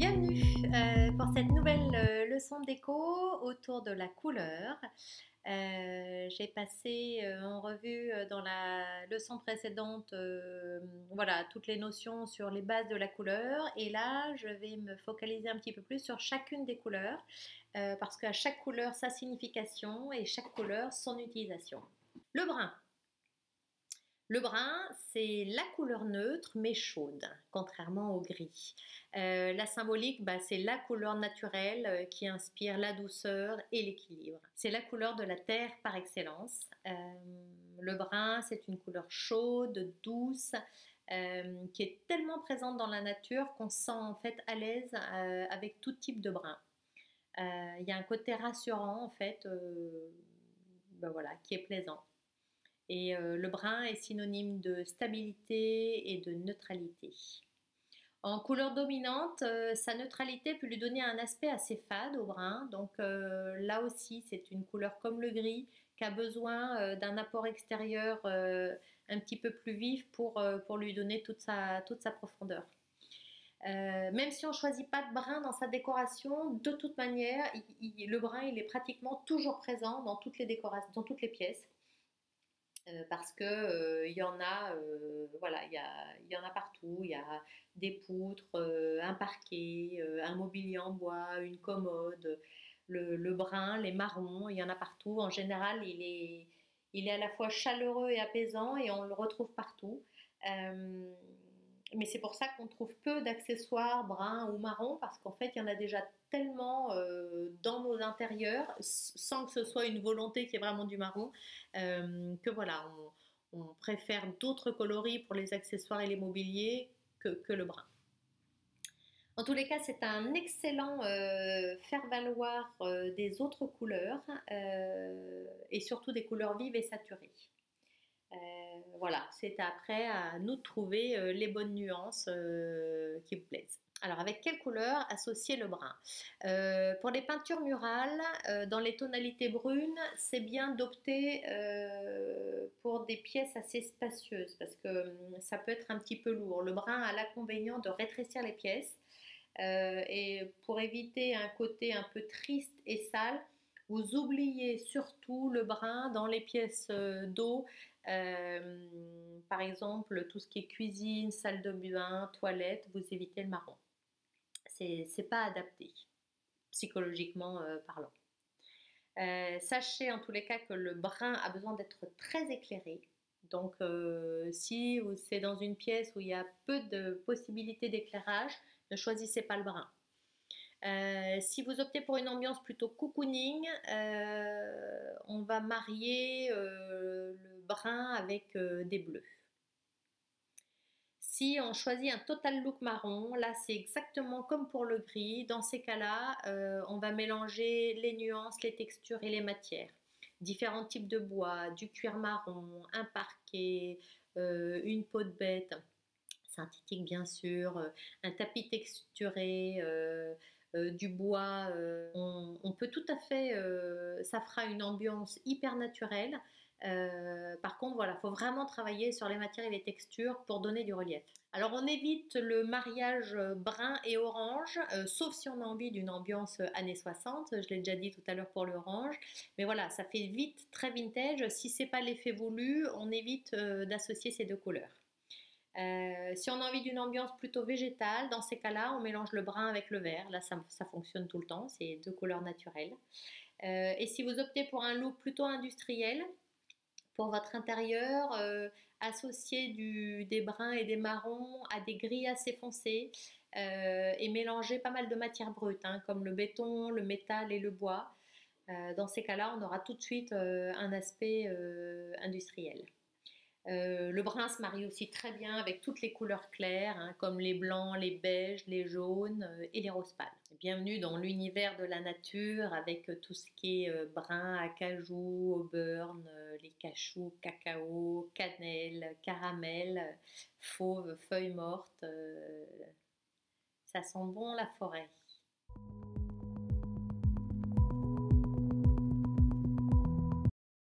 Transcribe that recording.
Bienvenue pour cette nouvelle leçon déco autour de la couleur. J'ai passé en revue dans la leçon précédente voilà, toutes les notions sur les bases de la couleur, et là je vais me focaliser un petit peu plus sur chacune des couleurs parce qu'à chaque couleur sa signification et chaque couleur son utilisation. Le brun. Le brun, c'est la couleur neutre mais chaude, contrairement au gris. La symbolique, c'est la couleur naturelle qui inspire la douceur et l'équilibre. C'est la couleur de la terre par excellence. Le brun, c'est une couleur chaude, douce, qui est tellement présente dans la nature qu'on se sent en fait à l'aise avec tout type de brun. Il y a un côté rassurant en fait, voilà, qui est plaisant. Et le brun est synonyme de stabilité et de neutralité. En couleur dominante, sa neutralité peut lui donner un aspect assez fade au brun. Donc là aussi, c'est une couleur comme le gris qui a besoin d'un apport extérieur un petit peu plus vif pour lui donner toute sa profondeur. Même si on ne choisit pas de brun dans sa décoration, de toute manière, le brun il est pratiquement toujours présent dans toutes les décorations, dans toutes les pièces. Parce que il y en a, voilà, il y en a partout. Il y a des poutres, un parquet, un mobilier en bois, une commode, le brun, les marrons, il y en a partout. En général, il est à la fois chaleureux et apaisant et on le retrouve partout. Mais c'est pour ça qu'on trouve peu d'accessoires bruns ou marrons, parce qu'en fait il y en a déjà tellement dans nos intérieurs, sans que ce soit une volonté qui est vraiment du marron, que voilà, on préfère d'autres coloris pour les accessoires et les mobiliers que le brun. En tous les cas, c'est un excellent faire-valoir des autres couleurs et surtout des couleurs vives et saturées. Voilà, c'est après à nous de trouver les bonnes nuances qui vous plaisent. Alors, avec quelle couleur associer le brun? Pour les peintures murales, dans les tonalités brunes, c'est bien d'opter pour des pièces assez spacieuses parce que ça peut être un petit peu lourd. Le brun a l'inconvénient de rétrécir les pièces et pour éviter un côté un peu triste et sale, vous oubliez surtout le brun dans les pièces d'eau. Par exemple, tout ce qui est cuisine, salle de bain, toilette, vous évitez le marron. C'est pas adapté, psychologiquement parlant. Sachez en tous les cas que le brun a besoin d'être très éclairé. Donc si c'est dans une pièce où il y a peu de possibilités d'éclairage, ne choisissez pas le brun. Si vous optez pour une ambiance plutôt cocooning, on va marier le brun avec des bleus. Si on choisit un total look marron, là c'est exactement comme pour le gris. Dans ces cas-là, on va mélanger les nuances, les textures et les matières. Différents types de bois, du cuir marron, un parquet, une peau de bête, synthétique bien sûr, un tapis texturé, du bois. On peut tout à fait, ça fera une ambiance hyper naturelle. Par contre, voilà, il faut vraiment travailler sur les matières et les textures pour donner du relief. Alors, on évite le mariage brun et orange, sauf si on a envie d'une ambiance années 60. Je l'ai déjà dit tout à l'heure pour l'orange. Mais voilà, ça fait vite très vintage. Si ce n'est pas l'effet voulu, on évite d'associer ces deux couleurs. Si on a envie d'une ambiance plutôt végétale, dans ces cas-là, on mélange le brun avec le vert. Là, ça fonctionne tout le temps. C'est deux couleurs naturelles. Et si vous optez pour un look plutôt industriel, pour votre intérieur, associer des bruns et des marrons à des gris assez foncés et mélanger pas mal de matières brutes, comme le béton, le métal et le bois. Dans ces cas-là, on aura tout de suite un aspect industriel. Le brun se marie aussi très bien avec toutes les couleurs claires, comme les blancs, les beiges, les jaunes et les roses pâles. Bienvenue dans l'univers de la nature avec tout ce qui est brun, acajou, auburn, les cachous, cacao, cannelle, caramel, fauve, feuilles mortes. Ça sent bon la forêt.